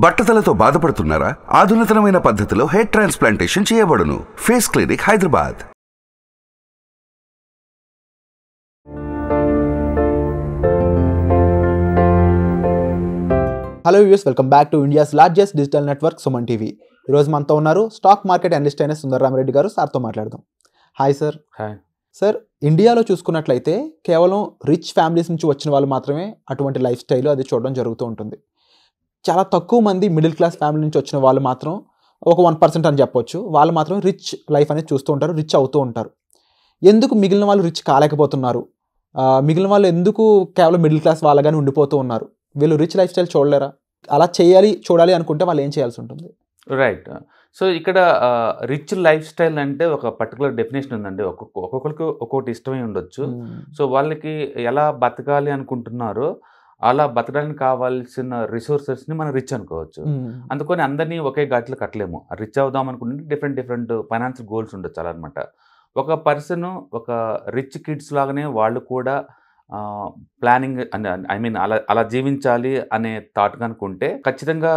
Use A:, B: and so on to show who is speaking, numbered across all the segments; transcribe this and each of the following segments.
A: బట్టతలతో బాధపడుతున్నారా? ఆధునితనమైన పద్ధతిలో hair transplantation చేయబడును. Face clinic, Hyderabad.
B: Hello viewers, welcome back to India's largest digital network Suman TV. ఈరోజు మనతో ఉన్నారు స్టాక్ మార్కెట్ అనలిస్ట్ అయిన సుందరరామరెడ్డి గారు. సార్తో మాట్లాడదాం. Hi sir.
C: హాయ్
B: సార్, ఇండియాలో చూసుకున్నట్లయితే కేవలం రిచ్ ఫ్యామిలీస్ నుంచి వచ్చిన వాళ్ళు మాత్రమే అటువంటి లైఫ్ స్టైల్ అది చూడడం జరుగుతూ ఉంటుంది. చాలా తక్కువ మంది మిడిల్ క్లాస్ ఫ్యామిలీ నుంచి వచ్చిన వాళ్ళు మాత్రం ఒక 1% అని చెప్పొచ్చు. వాళ్ళు మాత్రం రిచ్ లైఫ్ అనేది చూస్తూ ఉంటారు, రిచ్ అవుతూ ఉంటారు. ఎందుకు మిగిలిన వాళ్ళు రిచ్ కాలేకపోతున్నారు? మిగిలిన వాళ్ళు ఎందుకు కేవలం మిడిల్ క్లాస్ వాళ్ళగానే ఉండిపోతూ ఉన్నారు? వీళ్ళు రిచ్ లైఫ్ స్టైల్ చూడలేరా? అలా చూడాలి అనుకుంటే వాళ్ళు ఏం చేయాల్సి ఉంటుంది?
C: రైట్. సో ఇక్కడ రిచ్ లైఫ్ స్టైల్ అంటే ఒక పర్టికులర్ డెఫినేషన్ ఉందండి. ఒక్కొక్కరికి ఒక్కొక్కటి ఇష్టమై ఉండొచ్చు. సో వాళ్ళకి ఎలా బతకాలి అనుకుంటున్నారో అలా బతకడానికి కావాల్సిన రిసోర్సెస్ని మనం రిచ్ అనుకోవచ్చు. అందుకని అందరినీ ఒకే ఘాట్లో కట్టలేము. రిచ్ అవుదాం అనుకుంటే డిఫరెంట్ ఫైనాన్షియల్ గోల్స్ ఉండొచ్చు అలా అనమాట. ఒక పర్సన్ ఒక రిచ్ కిడ్స్ లాగానే వాళ్ళు కూడా ప్లానింగ్ అలా జీవించాలి అనే థాట్ కనుకుంటే ఖచ్చితంగా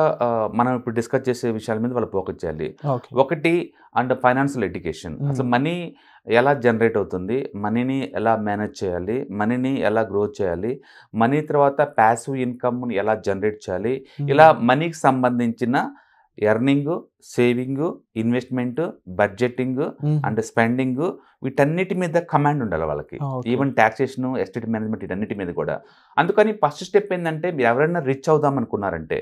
C: మనం ఇప్పుడు డిస్కస్ చేసే విషయాల మీద వాళ్ళు ఫోకస్ చేయాలి. ఒకటి అండ్ ఫైనాన్షియల్ ఎడ్యుకేషన్. అసలు మనీ ఎలా జనరేట్ అవుతుంది, మనీని ఎలా మేనేజ్ చేయాలి, మనీని ఎలా గ్రో చేయాలి, మనీ తర్వాత ప్యాసివ్ ఇన్కమ్ని ఎలా జనరేట్ చేయాలి, ఇలా మనీకి సంబంధించిన earning, saving, investment, budgeting and spending, వీటన్నిటి మీద కమాండ్ ఉండాలి వాళ్ళకి. ఈవెన్ ట్యాక్సేషన్, ఎస్టేట్ మేనేజ్మెంట్, వీటన్నిటి మీద కూడా. అందుకని ఫస్ట్ స్టెప్ ఏంటంటే, మీరు ఎవరైనా రిచ్ అవుదాం అనుకున్నారంటే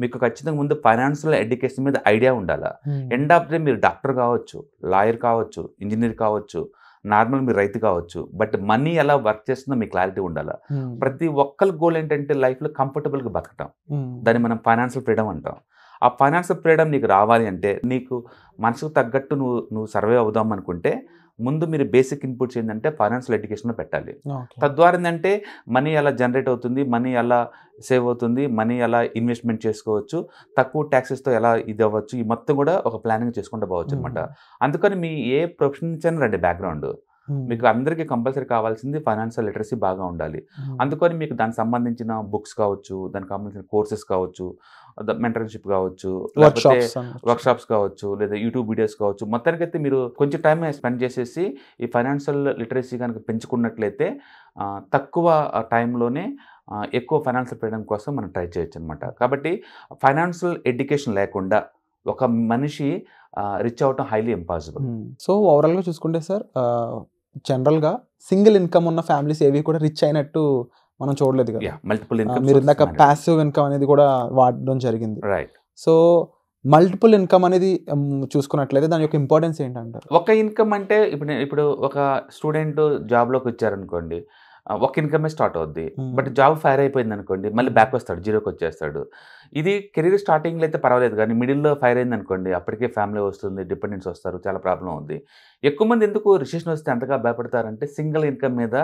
C: మీకు ఖచ్చితంగా ముందు ఫైనాన్షియల్ ఎడ్యుకేషన్ మీద ఐడియా ఉండాలి. ఎండ్ ఆఫ్ డే మీరు డాక్టర్ కావచ్చు, లాయర్ కావచ్చు, ఇంజనీర్ కావచ్చు, నార్మల్ మీరు రైతు కావచ్చు, బట్ మనీ ఎలా వర్క్ చేస్తుందో మీకు క్లారిటీ ఉండాలి. ప్రతి ఒక్కరి గోల్ ఏంటంటే లైఫ్లో కంఫర్టబుల్గా బతకటం. దాన్ని మనం ఫైనాన్షియల్ ఫ్రీడమ్ అంటాం. ఆ ఫైనాన్షియల్ ఫ్రీడమ్ నీకు రావాలి అంటే, నీకు మనసుకు తగ్గట్టు నువ్వు సర్వే అవుదాం అనుకుంటే ముందు మీరు బేసిక్ ఇన్పుట్స్ ఏంటంటే ఫైనాన్షియల్ ఎడ్యుకేషన్లో పెట్టాలి. తద్వారా ఏంటంటే మనీ ఎలా జనరేట్ అవుతుంది, మనీ ఎలా సేవ్ అవుతుంది, మనీ ఎలా ఇన్వెస్ట్మెంట్ చేసుకోవచ్చు, తక్కువ ట్యాక్సెస్తో ఎలా ఇది అవ్వచ్చు, ఈ మొత్తం కూడా ఒక ప్లానింగ్ చేసుకుంటూ పోవచ్చు అనమాట. అందుకని మీ ఏ ప్రొఫెషన్ నుంచి అయినా రండి బ్యాక్గ్రౌండ్, మీకు అందరికీ కంపల్సరీ కావాల్సింది ఫైనాన్షియల్ లిటరసీ బాగా ఉండాలి. అందుకని మీకు దానికి సంబంధించిన బుక్స్ కావచ్చు, దానికి సంబంధించిన కోర్సెస్ కావచ్చు, మెంటర్షిప్ కావచ్చు, లేకపోతే వర్క్షాప్స్ కావచ్చు, లేదా యూట్యూబ్ వీడియోస్ కావచ్చు, మొత్తానికైతే మీరు కొంచెం టైం స్పెండ్ చేసేసి ఈ ఫైనాన్షియల్ లిటరసీ కనుక పెంచుకున్నట్లయితే తక్కువ టైంలోనే ఎక్కువ ఫైనాన్షియల్ ఫ్రీడమ్ కోసం మనం ట్రై చేయొచ్చు అనమాట. కాబట్టి ఫైనాన్షియల్ ఎడ్యుకేషన్ లేకుండా ఒక మనిషి రిచ్ అవటం హైలీ ఇంపాసిబుల్.
B: సో ఓవరాల్గా చూసుకుంటే సార్, జనరల్గా సింగిల్ ఇన్కమ్ ఉన్న ఫ్యామిలీస్ ఏవి కూడా రిచ్ అయినట్టు మనం చూడలేదు కదా.
C: మల్టిపుల్ ఇన్కమ్,
B: మీరు ఇందాక ప్యాసివ్ ఇన్కమ్ అనేది కూడా వాడడం జరిగింది.
C: రైట్.
B: సో మల్టిపుల్ ఇన్కమ్ అనేది చూసుకున్నట్లయితే దాని యొక్క ఇంపార్టెన్స్ ఏంటంటారు?
C: ఒక ఇన్కమ్ అంటే ఇప్పుడు ఒక స్టూడెంట్ జాబ్లోకి వచ్చారనుకోండి, ఒక ఇన్కమే స్టార్ట్ అవుద్ది. బట్ జాబ్ ఫైర్ అయిపోయింది అనుకోండి, మళ్ళీ బ్యాక్ వస్తాడు, జీరోకి వచ్చేస్తాడు. ఇది కెరీర్ స్టార్టింగ్లో అయితే పర్వాలేదు, కానీ మిడిల్లో ఫైర్ అయింది అనుకోండి, అప్పటికే ఫ్యామిలీ వస్తుంది, డిపెండెన్స్ వస్తారు, చాలా ప్రాబ్లం అవుద్ది. ఎక్కువ మంది ఎందుకు రిసెషన్ వస్తే అంతగా భయపడతారంటే సింగిల్ ఇన్కమ్ మీద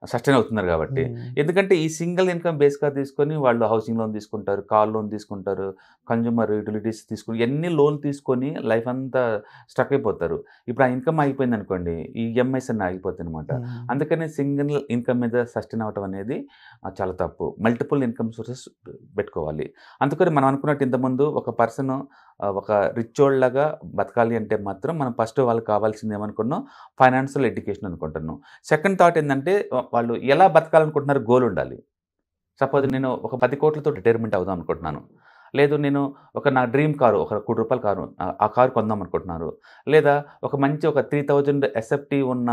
C: సస్టైన్ అవుతున్నారు కాబట్టి. ఎందుకంటే ఈ సింగిల్ ఇన్కమ్ బేస్గా తీసుకొని వాళ్ళు హౌసింగ్ లోన్ తీసుకుంటారు, కార్ లోన్ తీసుకుంటారు, కన్జ్యూమర్ యూటిలిటీస్ తీసుకుని ఎన్ని లోన్ తీసుకొని లైఫ్ అంతా స్టక్ అయిపోతారు. ఇప్పుడు ఆ ఇన్కమ్ ఆగిపోయింది అనుకోండి, ఈ ఈఎంఐస్ అన్నీ ఆగిపోతాయి అనమాట. అందుకని సింగిల్ ఇన్కమ్ మీద సస్టైన్ అవటం అనేది చాలా తప్పు. మల్టిపుల్ ఇన్కమ్ సోర్సెస్ పెట్టుకోవాలి. అందుకని మనం అనుకున్నట్టు ఇంతకుముందు ఒక పర్సన్ ఒక రిచ్ లాగా బతకాలి అంటే మాత్రం మనం ఫస్ట్ వాళ్ళకి కావాల్సింది ఏమనుకున్నాం, ఫైనాన్షియల్ ఎడ్యుకేషన్ అనుకుంటున్నాం. సెకండ్ థాట్ ఏంటంటే వాళ్ళు ఎలా బతకాలనుకుంటున్నారు, గోల్ ఉండాలి. సపోజ్ నేను ఒక 10 కోట్లతో రిటైర్మెంట్ అవుదాం అనుకుంటున్నాను, లేదు నేను నా డ్రీమ్ కారు, ఒక 1 కోటి రూపాయల కారు, ఆ కారు కొందాం అనుకుంటున్నారు, లేదా ఒక 3000 ఎస్ఎఫ్టీ ఉన్న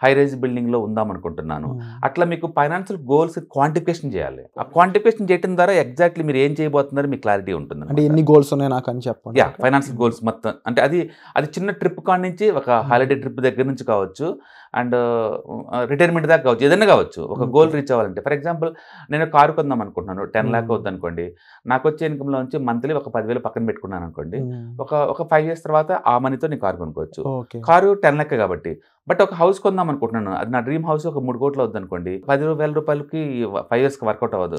C: హై రైజ్ బిల్డింగ్లో ఉందాం అనుకుంటున్నాను. అట్లా మీకు ఫైనాన్షియల్ గోల్స్ క్వాంటిఫికేషన్ చేయాలి. ఆ క్వాంటిఫికేషన్ చేయడం ద్వారా ఎగ్జాక్ట్లీ మీరు ఏం చేయబోతున్నారో మీకు క్లారిటీ ఉంటుంది.
B: అంటే ఎన్ని గోల్స్ ఉన్నాయి నాకు అని చెప్పండి.
C: ఫైనాన్షియల్ గోల్స్ మొత్తం అంటే అది చిన్న ట్రిప్ కాడ నుంచి, ఒక హాలిడే ట్రిప్ దగ్గర నుంచి కావచ్చు, అండ్ రిటైర్మెంట్ దాకా కావచ్చు, ఏదైనా కావచ్చు. ఒక గోల్ రీచ్ అవ్వాలంటే, ఫర్ ఎగ్జాంపుల్ నేను కారు కొందాం అనుకుంటున్నాను, 10 లాక్ అవుతుంది అనుకోండి. నాకు వచ్చే ఇన్కమ్లో నుంచి మంత్లీ ఒక 10,000 పక్కన పెట్టుకున్నాను అనుకోండి, ఒక 5 years తర్వాత ఆ మనీతో నేను కారు కొనుక్కోవచ్చు. కారు 10 lakh కాబట్టి. బట్ ఒక హౌస్ కొందాం అనుకుంటున్నాను, అది నా డ్రీమ్ హౌస్, ఒక 3 కోట్లు అవుతుంది అనుకోండి, 10,000 రూపాయలకి 5 yearsకి వర్కౌట్ అవ్వదు.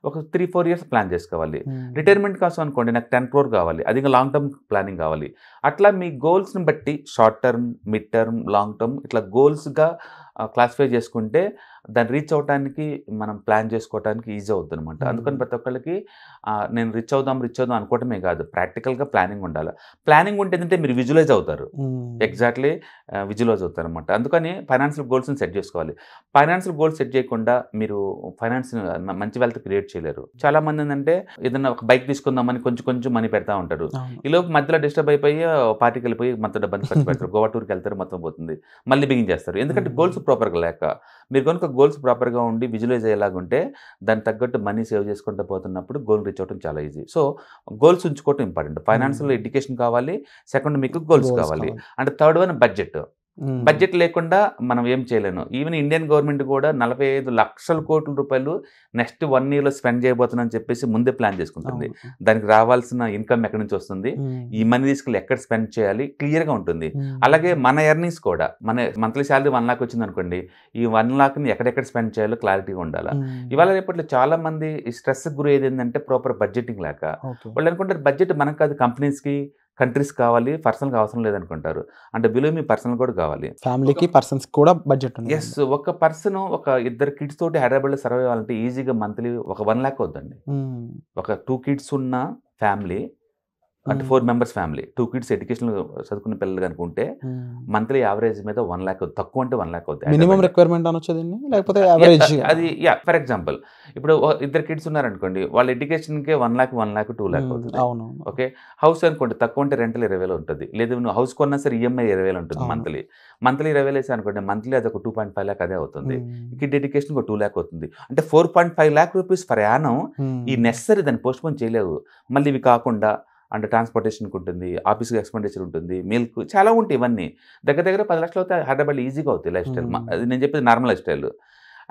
C: ఒక 3-4 years ప్లాన్ చేసుకోవాలి. రిటైర్మెంట్ కోసం అనుకోండి, నాకు 10 crore కావాలి, అది ఇంకా లాంగ్ టర్మ్ ప్లానింగ్ కావాలి. అట్లా మీ గోల్స్ని బట్టి short term, mid term, long term ఇట్లా గోల్స్గా క్లాసిఫై చేసుకుంటే దాన్ని రీచ్ అవడానికి మనం ప్లాన్ చేసుకోవడానికి ఈజీ అవుతుంది అనమాట. అందుకని ప్రతి ఒక్కళ్ళకి నేను రిచ్ అవుదాం అనుకోవటమే కాదు, ప్రాక్టికల్గా ప్లానింగ్ ఉండాలి. ప్లానింగ్ ఉంటే ఏంటంటే మీరు విజువలైజ్ అవుతారు, ఎగ్జాక్ట్లీ విజువలైజ్ అవుతారు అనమాట. అందుకని ఫైనాన్షియల్ గోల్స్ని సెట్ చేసుకోవాలి. ఫైనాన్షియల్ గోల్స్ సెట్ చేయకుండా మీరు ఫైనాన్స్ మంచి వెల్త్ క్రియేట్ చేయలేరు. చాలా మంది ఏంటంటే ఏదైనా ఒక బైక్ తీసుకుందామని కొంచెం మనీ పెడతా ఉంటారు. ఈలోపు మధ్యలో డిస్టర్బ్ అయిపోయి పార్టీకి వెళ్ళిపోయి మొత్తం డబ్బు ఖర్చు పెడతారు. గోవా టూర్కి వెళ్తారు, మొత్తం పోతుంది, మళ్ళీ బిగిన్ చేస్తారు. ఎందుకంటే గోల్స్ ప్రాపర్గా లేక. మీరు కనుక గోల్స్ ప్రాపర్గా ఉండి విజువలైజ్ అయ్యేలాగుంటే దానికి తగ్గట్టు మనీ సేవ్ చేసుకుంటూ పోతున్నప్పుడు గోల్ రీచ్ అవడం చాలా ఈజీ. సో గోల్స్ ఉంచుకోవడం ఇంపార్టెంట్. ఫైనాన్షియల్ ఎడ్యుకేషన్ కావాలి, సెకండ్ మీకు గోల్స్ కావాలి, అంటే థర్డ్ వన్ బడ్జెట్ లేకుండా మనం ఏం చేయలేను. ఈవెన్ ఇండియన్ గవర్నమెంట్ కూడా 45 లక్షల కోట్ల రూపాయలు నెక్స్ట్ 1 yearలో స్పెండ్ చేయబోతుందని చెప్పేసి ముందే ప్లాన్ చేసుకుంటుంది. దానికి రావాల్సిన ఇన్కమ్ ఎక్కడి నుంచి వస్తుంది, ఈ మనీ తీసుకెళ్ళి ఎక్కడ స్పెండ్ చేయాలి క్లియర్గా ఉంటుంది. అలాగే మన ఎర్నింగ్స్ కూడా, మన మంత్లీ శాలరీ 1 lakh వచ్చింది అనుకోండి, ఈ 1 lakhని ఎక్కడెక్కడ స్పెండ్ చేయాలో క్లారిటీగా ఉండాలి. ఇవాళ రేపట్లో చాలా మంది ఈ స్ట్రెస్కి గురి అయ్యేది ఏంటంటే ప్రాపర్ బడ్జెటింగ్ లేక. వాళ్ళు అనుకుంటారు బడ్జెట్ మనకు కాదు, కంపెనీస్కి కంట్రీస్ కావాలి, పర్సనల్గా అవసరం లేదనుకుంటారు. అంటే బిలో మీ పర్సనల్ కూడా కావాలి,
B: ఫ్యామిలీకి పర్సన్స్ కూడా బడ్జెట్.
C: ఎస్, ఒక పర్సన్ ఒక 2 kids తోటి హైదరాబాద్లో సర్వైవ్ అవ్వాలంటే ఈజీగా మంత్లీ ఒక 1 lakh అవుతుందండి. ఒక 2 kids ఉన్న ఫ్యామిలీ అంటే 4 members ఫ్యామిలీ, 2 kids ఎడ్యుకేషన్ చదువుకున్న పిల్లలు కనుకుంటే మంత్లీ యావరేజ్ మీద 1 lakh, తక్కువ అంటే 1 lakh అవుతుంది.
B: మినిమం రిక్వైర్మెంట్ అనొచ్చు లేకపోతే యావరేజ్.
C: అది ఫర్ ఎగ్జాంపుల్ ఇప్పుడు 2 kids ఉన్నారనుకోండి, వాళ్ళ ఎడ్యుకేషన్కే 1 lakh, 2 lakh అవుతుంది. ఓకే, హౌస్ అనుకోండి, తక్కువ అంటే రెంటల్ 20,000 ఉంటుంది. లేదు నువ్వు హౌస్ కొన్నా సరే ఈఎంఐ 20,000 ఉంటుంది. మంత్లీ 20,000 వేసి అనుకోండి, మంత్లీ అది ఒక 2.5 lakh అదే అవుతుంది. కిడ్ ఎడ్యుకేషన్ ఒక 2 lakh అవుతుంది. అంటే 4.5 lakh rupees ఫర్ యానం ఈ నెసరీ దాన్ని పోస్ట్ పోన్ చేయలేవు. మళ్ళీ ఇవి కాకుండా అంటే ట్రాన్స్పోర్టేషన్కి ఉంటుంది, ఆఫీస్కి ఎక్స్పెండిచర్ ఉంటుంది, మిల్క్ చాలా ఉంటాయి. ఇవన్నీ దగ్గర 10 లక్షలు అవుతాయి హైదరాబాద్లో ఈజీగా అవుతాయి లైఫ్ స్టైల్. అది నేను చెప్పేది నార్మల్ లైఫ్ స్టైల్.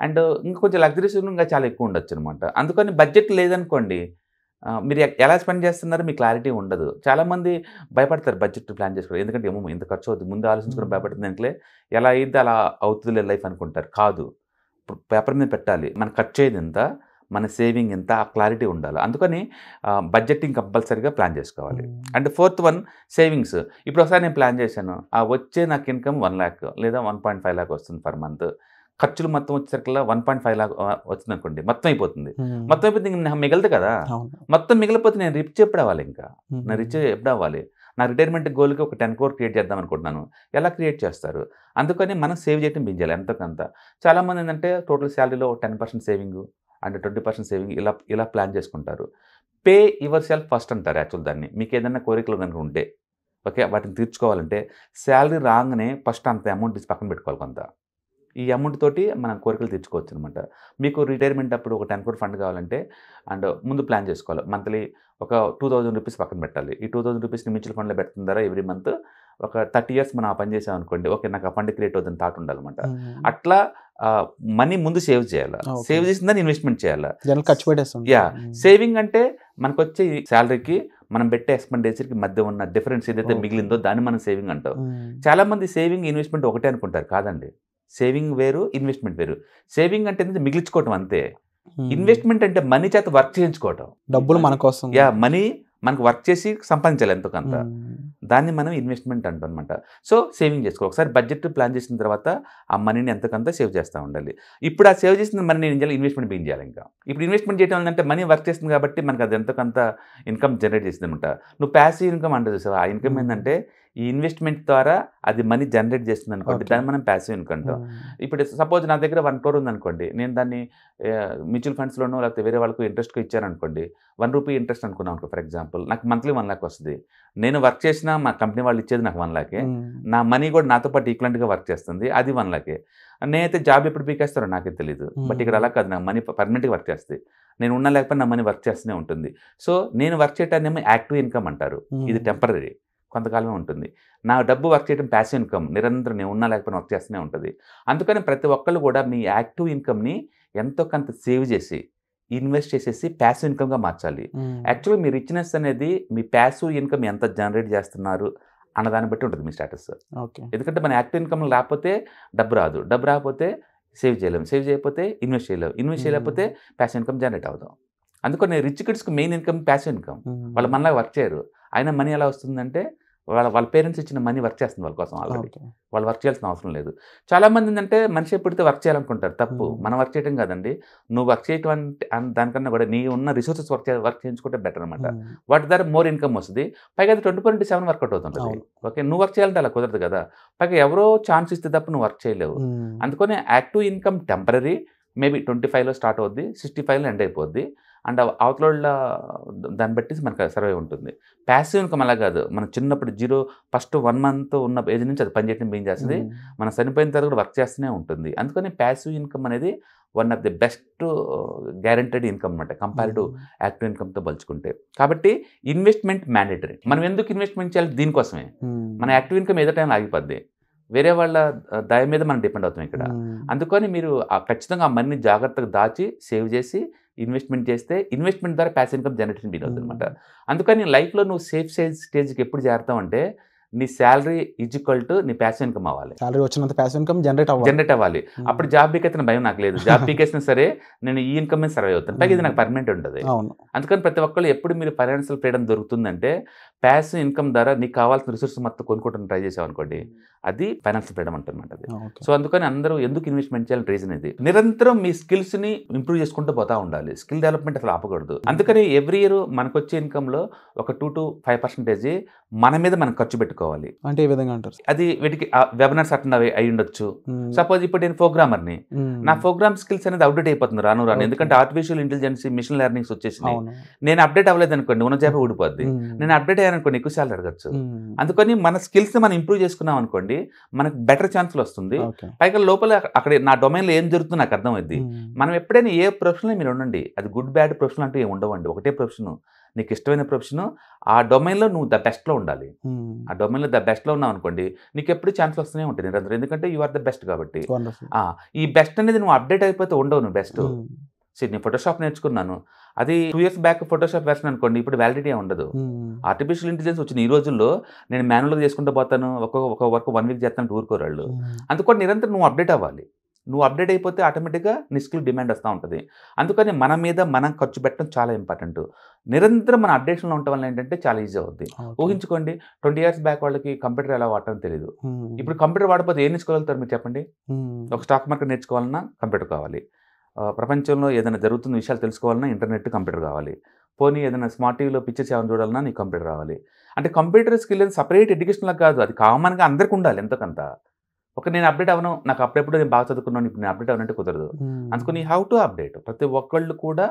C: అండ్ ఇంకా కొంచెం లగ్జరీస్ ఇంకా చాలా ఎక్కువ ఉండొచ్చు అనమాట. అందుకని బడ్జెట్ లేదనుకోండి, మీరు ఎలా స్పెండ్ చేస్తున్నారో మీ క్లారిటీ ఉండదు. చాలామంది భయపడతారు బడ్జెట్ ప్లాన్ చేసుకోవడం, ఎందుకంటే ఏమో ఇంత ఖర్చు అవుతుంది, ముందు ఆలోచించుకుని భయపడుతుంది అంటే ఎలా అయితే అలా అవుతుంది లైఫ్ అనుకుంటారు. కాదు, పేపర్ మీద పెట్టాలి, మన ఖర్చు అయ్యేది ఎంత, మన సేవింగ్ ఎంత, ఆ క్లారిటీ ఉండాలి. అందుకని బడ్జెటింగ్ కంపల్సరీగా ప్లాన్ చేసుకోవాలి. And 4th one savings. ఇప్పుడు ఒకసారి నేను ప్లాన్ చేశాను, ఆ వచ్చే నాకు ఇన్కమ్ 1 lakh లేదా 1.5 lakh వస్తుంది పర్ మంత్. ఖర్చులు మొత్తం వచ్చేసరికల్లా 1.5 lakh వచ్చింది అనుకోండి, మొత్తం అయిపోతుంది. మొత్తం అయిపోతే నాకు మిగలదు కదా. మొత్తం మిగిలిపోతే నేను రిచ్ ఎప్పుడు అవ్వాలి? నేను రిచ్ ఎప్పుడు అవ్వాలి? నా రిటైర్మెంట్ గోల్కి ఒక 10 crore క్రియేట్ చేద్దాం అనుకుంటున్నాను. ఎలా క్రియేట్ చేస్తారు? అందుకని మనం సేవ్ చేయడం పెంచాలి ఎంతకంత. చాలామంది ఏంటంటే టోటల్ శాలరీలో 10% సేవింగ్ అండ్ 20% సేవింగ్ ఇలా ప్లాన్ చేసుకుంటారు. పే యువర్ సెల్ఫ్ ఫస్ట్ అంటారు యాక్చువల్ దాన్ని. మీకు ఏదైనా కోరికలు కనుక ఉంటే, ఓకే, వాటిని తీర్చుకోవాలంటే శాలరీ రాగానే ఫస్ట్ అంత అమౌంట్ తీసి పక్కన పెట్టుకోవాలి కొంత. ఈ అమౌంట్ తోటి మనం కోరికలు తీర్చుకోవచ్చు అనమాట. మీకు రిటైర్మెంట్ అప్పుడు ఒక 10 crore ఫండ్ కావాలంటే అండ్ ముందు ప్లాన్ చేసుకోవాలి. మంత్లీ ఒక 2,000 rupees పక్కన పెట్టాలి. ఈ 2,000 rupeesని మ్యూచువల్ ఫండ్లో పెడుతుందారా ఎవ్రీ మంత్ ఒక 30 years మనం ఆ పని చేసాం అనుకోండి, ఓకే నాకు ఆ ఫండ్ క్రియేట్ అవుతుంది థాట్ ఉండాలన్నమాట. అట్లా మనీ ముందు సేవ్ చేయాలి, సేవ్ చేసిందని ఇన్వెస్ట్మెంట్ చేయాలి.
B: ఖర్చు పెట్టేస్తాం.
C: సేవింగ్ అంటే మనకు వచ్చే శాలరీకి మనం పెట్టే ఎక్స్పెండిచర్కి మధ్య ఉన్న డిఫరెన్స్ ఏదైతే మిగిలిందో దాన్ని మనం సేవింగ్ అంటాం. చాలా మంది సేవింగ్ ఇన్వెస్ట్మెంట్ ఒకటే అనుకుంటారు. కాదండి, సేవింగ్ వేరు, ఇన్వెస్ట్మెంట్ వేరు. సేవింగ్ అంటే మిగిలించుకోవటం అంతే. ఇన్వెస్ట్మెంట్ అంటే మనీ చేత వర్క్ చేయించుకోవటం,
B: డబ్బులు మన కోసం,
C: మనీ మనకు వర్క్ చేసి సంపాదించాలి ఎంతో కొంత, దాన్ని మనం ఇన్వెస్ట్మెంట్ అంటాం అనమాట. సో సేవింగ్ చేసుకో. ఒకసారి బడ్జెట్ ప్లాన్ చేసిన తర్వాత ఆ మనీని ఎంతకంత సేవ్ చేస్తూ ఉండాలి. ఇప్పుడు ఆ సేవ్ చేసిన మనీని ఏం చేయాలి? ఇన్వెస్ట్మెంట్ బిగిన్ చేయాలి. ఇంకా ఇప్పుడు ఇన్వెస్ట్మెంట్ చేయడం అంటే మనీ వర్క్ చేస్తుంది కాబట్టి మనకు అది ఎంతకంత ఇన్కమ్ జనరేట్ చేస్తుంది అనమాట. నువ్వు ప్యాసివ్ ఇన్కమ్ అంటే చూసావు, ఆ ఇన్కమ్ ఏంటంటే ఈ ఇన్వెస్ట్మెంట్ ద్వారా అది మనీ జనరేట్ చేస్తుంది అనుకోండి, దాన్ని మనం ప్యాసివ్ ఇన్కమ్ అంటాం. ఇప్పుడు సపోజ్ నా దగ్గర 1 crore ఉందనుకోండి, నేను దాన్ని మ్యూచువల్ ఫండ్స్లోనో లేకపోతే వేరే వాళ్ళకు ఇంట్రెస్ట్గా ఇచ్చారనుకోండి, 1 rupee ఇంట్రెస్ట్ అనుకున్నాం అనుకో ఫర్ ఎగ్జాంపుల్, నాకు మంత్లీ 1 lakh వస్తుంది. నేను వర్క్ చేసినా మా కంపెనీ వాళ్ళు ఇచ్చేది నాకు 1 lakh, నా మనీ కూడా నాతో పాటు ఈక్వలెంట్గా వర్క్ చేస్తుంది, అది 1 lakh. నేనైతే జాబ్ ఎప్పుడు పీకేస్తారో నాకే తెలియదు. బట్ ఇక్కడ అలా కాదు, నా మనీ పర్మనెంట్గా వర్క్ చేస్తుంది. నేను ఉన్నా లేకపోతే నా మనీ వర్క్ చేస్తూనే ఉంటుంది. సో నేను వర్క్ చేయటాన్ని యాక్టివ్ ఇన్కమ్ అంటారు. ఇది టెంపరీ, కొంతకాలమే ఉంటుంది. నా డబ్బు వర్క్ చేయడం ప్యాసివ్ ఇన్కమ్, నిరంతరం నేను ఉన్నా లేకపోతే వర్క్ చేస్తూనే ఉంటుంది. అందుకని ప్రతి ఒక్కళ్ళు కూడా మీ యాక్టివ్ ఇన్కమ్ని ఎంతో కొంత సేవ్ చేసి ఇన్వెస్ట్ చేసేసి ప్యాసివ్ ఇన్కమ్గా మార్చాలి. యాక్చువల్గా మీ రిచ్నెస్ అనేది మీ ప్యాసివ్ ఇన్కమ్ ఎంత జనరేట్ చేస్తున్నారు అన్నదాన్ని బట్టి ఉంటుంది మీ స్టేటస్. ఎందుకంటే మన యాక్టివ్ ఇన్కమ్ లేకపోతే డబ్బు రాదు, డబ్బు రాకపోతే సేవ్ చేయలేము, సేవ్ చేయకపోతే ఇన్వెస్ట్ చేయలేము, ఇన్వెస్ట్ చేయలేకపోతే ప్యాసివ్ ఇన్కమ్ జనరేట్ అవుతాం. అందుకని రిచ్ కిడ్స్కి మెయిన్ ఇన్కమ్ ప్యాసివ్ ఇన్కమ్. వాళ్ళు మనలాగా వర్క్ చేయరు, అయినా మనీ ఎలా వస్తుందంటే వాళ్ళ పేరెంట్స్ ఇచ్చిన మనీ వర్క్ చేస్తుంది వాళ్ళ కోసం ఆల్రెడీ.
B: ఓకే.
C: వాళ్ళు వర్క్ చేయాల్సిన అవసరం లేదు. చాలామంది ఏంటంటే మనిషి ఎప్పుడైతే వర్క్ చేయాలనుకుంటారు, తప్పు. మనం వర్క్ చేయడం కాదండి, నువ్వు వర్క్ చేయటం అంటే దానికన్నా కూడా నీ ఉన్న రిసోర్సెస్ వర్క్ చేయించుకుంటే బెటర్ అనమాట. వాటి ద్వారా మోర్ ఇన్కమ్ వస్తుంది. పైగా అది 24/7 వర్కౌట్ అవుతుంటుంది. ఓకే, నువ్వు వర్క్ చేయాలంటే అలా కుదరదు కదా. పైగా ఎవరో ఛాన్స్ ఇస్తే తప్ప నువ్వు వర్క్ చేయలేవు. అందుకనే యాక్టివ్ ఇన్కమ్ టెంపరీ, మేబీ 25లో స్టార్ట్ అవుద్ది, 65లో ఎండ్ అయిపోద్ది. అండ్ అవతల దాన్ని బట్టి మనకు సర్వే ఉంటుంది. ప్యాసివ్ ఇన్కమ్ అలా కాదు, మనం చిన్నప్పుడు ఫస్ట్ 1 month ఉన్న ఏజ్ నుంచి అది పనిచేయడం ఏం చేస్తుంది, మనం చనిపోయిన తర్వాత కూడా వర్క్ చేస్తూనే ఉంటుంది. అందుకని ప్యాసివ్ ఇన్కమ్ అనేది one of the best guaranteed income అనమాట కంపేర్ టు యాక్టివ్ ఇన్కమ్తో పోల్చుకుంటే. కాబట్టి ఇన్వెస్ట్మెంట్ మ్యాండేటరీ. మనం ఎందుకు ఇన్వెస్ట్మెంట్ చేయాలి? దీనికోసమే. మన యాక్టివ్ ఇన్కమ్ ఏదో టైం ఆగిపోద్ది, వేరే వాళ్ళ దయ మీద మనం డిపెండ్ అవుతాం ఇక్కడ. అందుకని మీరు ఖచ్చితంగా ఆ మనీని జాగ్రత్తగా దాచి సేవ్ చేసి ఇన్వెస్ట్మెంట్ చేస్తే ఇన్వెస్ట్మెంట్ ద్వారా ప్యాసివ్ ఇన్కమ్ జనరేషన్ బిల్ అవుతుంది అనమాట. అందుకని లైఫ్లో నువ్వు సేఫ్ స్టేజ్కి ఎప్పుడు చేరుతావు అంటే నీ శాలరీ ఈక్వల్ టు నీ ప్యాసివ్ ఇన్కమ్ అవ్వాలి.
B: శాలరీ వచ్చినంత ప్యాసివ్ ఇన్కమ్ జనరేట్ అవ్వాలి. అప్పుడు
C: జాబ్ పీకేసిన భయం నాకు లేదు. జాబ్ పీకేసినా సరే నేను ఈ ఇన్కమ్ మీద సర్వే అవుతాను. పైగా ఇది నాకు పర్మనెంట్ ఉంటుంది. అందుకని ప్రతి ఒక్కళ్ళు ఎప్పుడు మీరు ఫైనాన్షియల్ ఫ్రీడమ్ దొరుకుతుందంటే ప్యాసివ్ ఇన్కమ్ ద్వారా నీకు కావాల్సిన రిసోర్స్ మొత్తం కొనుక్కోవడం ట్రై చేసావు అనుకోండి, అది ఫైనాన్షియల్ ఫ్రీడమ్ అంటున్నమాట అది. సో అందుకని అందరూ ఎందుకు ఇన్వెస్ట్మెంట్ చేయాలని రీజన్ ఇది. నిరంతరం మీ స్కిల్స్ ని ఇంప్రూవ్ చేసుకుంటూ పోతా ఉండాలి. స్కిల్ డెవలప్మెంట్ అసలు ఆపకూడదు. అందుకని ఎవ్రీ ఇయర్ మనకు వచ్చే ఇన్కమ్ లో ఒక 2 to 5% మన మీద మనం ఖర్చు పెట్టుకోవాలి.
B: అంటే ఏ విధంగా అంటారు?
C: అది వీటికి వెబినార్స్ అటెండ్ అయి ఉండొచ్చు. సపోజ్ ఇప్పుడు నేను ప్రోగ్రామర్ని, నా ప్రోగ్రామ్ స్కిల్స్ అనేది అప్డేట్ అయిపోతుంది రాను. ఎందుకంటే ఆర్టిఫిషియల్ ఇంటెలిజెన్స్, మిషన్ లెర్నింగ్స్ వచ్చేసినాయి. నేను అప్డేట్ అవ్వలేదు అనుకోండి, ఉన్న జాబ్ ఊడిపోద్ది. నేను అప్డేట్ అయ్యాను అనుకోండి, ఎక్కువ సార్లు అడగచ్చు. అందుకని మన స్కిల్స్ మనం ఇంప్రూవ్ చేసుకున్నాం అనుకోండి, మనకు బెటర్ ఛాన్స్లు వస్తుంది. పైగా లోపల అక్కడ నా డొమైన్లో ఏం జరుగుతుందో నాకు అర్థమైంది. మనం ఎప్పుడైనా ఏ ప్రొఫెషన్లో మీరు ఉండండి, అది గుడ్ బ్యాడ్ ప్రొఫెషన్ అంటూ ఏమి ఉండవండి. ఒకటే ప్రొఫెషన్, నీకు ఇష్టమైన ప్రొఫెషన్, ఆ డొమైన్లో నువ్వు ద బెస్ట్లో ఉండాలి. ఆ డొమైన్లో ద బెస్ట్లో ఉన్నావు అనుకోండి, నీకు ఎప్పుడు ఛాన్స్ వస్తూనే ఉంటాయి నిరంతరం. ఎందుకంటే యు ఆర్ ద బెస్ట్ కాబట్టి. ఈ బెస్ట్ అనేది నువ్వు అప్డేట్ అయిపోతే ఉండవు నువ్వు బెస్ట్. నేను ఫోటోషాప్ నేర్చుకున్నాను, అది 2 years బ్యాక్ ఫోటోషాప్ వెర్షన్ అనుకోండి, ఇప్పుడు వ్యాలిడిటీ ఉండదు. ఆర్టిఫిషియల్ ఇంటెలిజెన్స్ వచ్చిన ఈ రోజుల్లో నేను మాన్యువల్గా చేసుకుంటూ పోతాను, ఒక వర్క్ 1 week చేస్తాను ఊరుకోరాళ్ళు. అందుకని నిరంతరం నువ్వు అప్డేట్ అవ్వాలి. నువ్వు అప్డేట్ అయిపోతే ఆటోమేటిక్గా నీ స్కిల్ డిమాండ్ వస్తూ ఉంటుంది. అందుకని మన మీద మనం ఖర్చు పెట్టడం చాలా ఇంపార్టెంట్. నిరంతరం మన అప్డేషన్లో ఉండటం వల్ల ఏంటంటే చాలా ఈజీ అవుద్ది. ఊహించుకోండి, 20 years బ్యాక్ వాళ్ళకి కంప్యూటర్ ఎలా వాడటం తెలియదు. ఇప్పుడు కంప్యూటర్ వాడకపోతే ఏం నేర్చుకోగలుగుతారు మీరు చెప్పండి? ఒక స్టాక్ మార్కెట్ నేర్చుకోవాలన్నా కంప్యూటర్ కావాలి, ప్రపంచంలో ఏదైనా జరుగుతున్న విషయాలు తెలుసుకోవాలన్నా ఇంటర్నెట్, కంప్యూటర్ కావాలి. పోనీ ఏదైనా స్మార్ట్ టీవీలో పిక్చర్స్ ఏమైనా చూడాలన్నా నీకు కంప్యూటర్ రావాలి. అంటే కంప్యూటర్ స్కిల్ అనేది సపరేట్ ఎడ్యుకేషన్లో కాదు, అది కామన్గా అందరికీ ఉండాలి ఎంతకంత. నేను అప్డేట్ అవ్వను, నాకు అప్పుడెప్పుడు నేను బాగా చదువుకున్నాను, ఇప్పుడు నేను అప్డేట్ అవ్వనంటే కుదరదు. అందుకని హౌ టు అప్డేట్, ప్రతి ఒక్కళ్ళు కూడా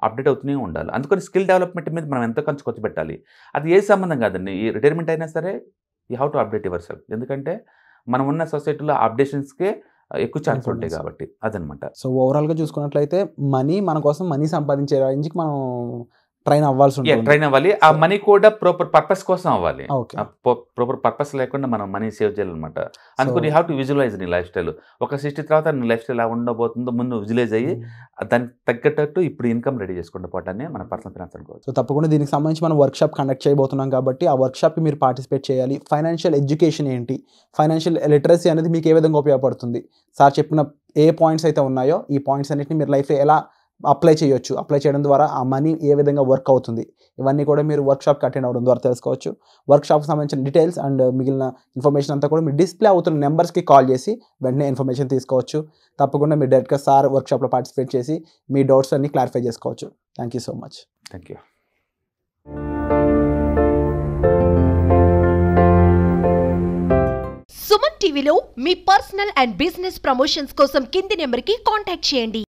C: అప్డేట్ అవుతూనే ఉండాలి. అందుకని స్కిల్ డెవలప్మెంట్ మీద మనం ఎంత ఖర్చు పెట్టాలి, అది ఏ సంబంధం కాదండి. ఈ రిటైర్మెంట్ అయినా సరే you how to update your self. ఎందుకంటే మనం ఉన్న సొసైటీలో అప్డేషన్స్కే ఎక్కువ ఛాన్స్ ఉంటాయి కాబట్టి అదనమాట.
B: సో ఓవరాల్గా చూసుకున్నట్లయితే మన కోసం మనీ సంపాదించే రేంజ్కి మనం ట్రైన్ అవ్వాల్సి ఉంటుంది.
C: ట్రైన్ అవ్వాలి. ఆ మనీ కూడా ప్రాపర్ పర్పస్ కోసం అవ్వాలి. ప్రాపర్ పర్పస్ లేకుండా మనం మనీ సేవ్ చేయాలన్నమాట. అందుకని యూ హ్యావ్ టు విజువలైజ్ నీ లైఫ్ స్టైల్. ఒక 60 తర్వాత నీ లైఫ్ స్టైల్ ఎలా ఉండబోతుందో ముందు విజువలైజ్ అయ్యి దానికి తగ్గట్టు ఇప్పుడు ఇన్కమ్ రెడీ చేసుకుంటూ పోవటాన్ని మన పర్సనల్ ఫైనాన్స్ అనుకోవచ్చు.
B: సో తప్పకుండా దీనికి సంబంధించి మనం వర్క్షాప్ కండక్ట్ చేయబోతున్నాం కాబట్టి ఆ వర్క్షాప్కి మీరు పార్టిసిపేట్ చేయాలి. ఫైనాన్షియల్ ఎడ్యుకేషన్ ఏంటి, ఫైనాన్షియల్ లిటరసీ అనేది మీకు ఏ విధంగా ఉపయోగపడుతుంది, సార్ చెప్పిన ఏ పాయింట్స్ అయితే ఉన్నాయో ఈ పాయింట్స్ అన్నిటిని మీరు లైఫ్లో ఎలా అప్లై చేయొచ్చు, అప్లై చేయడం ద్వారా ఆ మనీ ఏ విధంగా వర్క్ అవుతుంది, ఇవన్నీ కూడా మీరు వర్క్షాప్కి అటెండ్ అవ్వడం ద్వారా తెలుసుకోవచ్చు. వర్క్షాప్కి సంబంధించిన డీటెయిల్స్ అండ్ మిగిలిన ఇన్ఫర్మేషన్ అంతా కూడా మీరు డిస్ప్లే అవుతున్న నెంబర్స్కి కాల్ చేసి వెంటనే ఇన్ఫర్మేషన్ తీసుకోవచ్చు. తప్పకుండా మీరు డైరెక్ట్గా సార్ వర్క్షాప్లో పార్టిసిపేట్ చేసి మీ డౌట్స్ అన్ని క్లారిఫై చేసుకోవచ్చు. Thank you so much.
C: Thank you.
D: Suman టీవీలో మీ పర్సనల్ అండ్ బిజినెస్ ప్రమోషన్స్ కోసం కింది నెంబర్కి కాంటాక్ట్ చేయండి.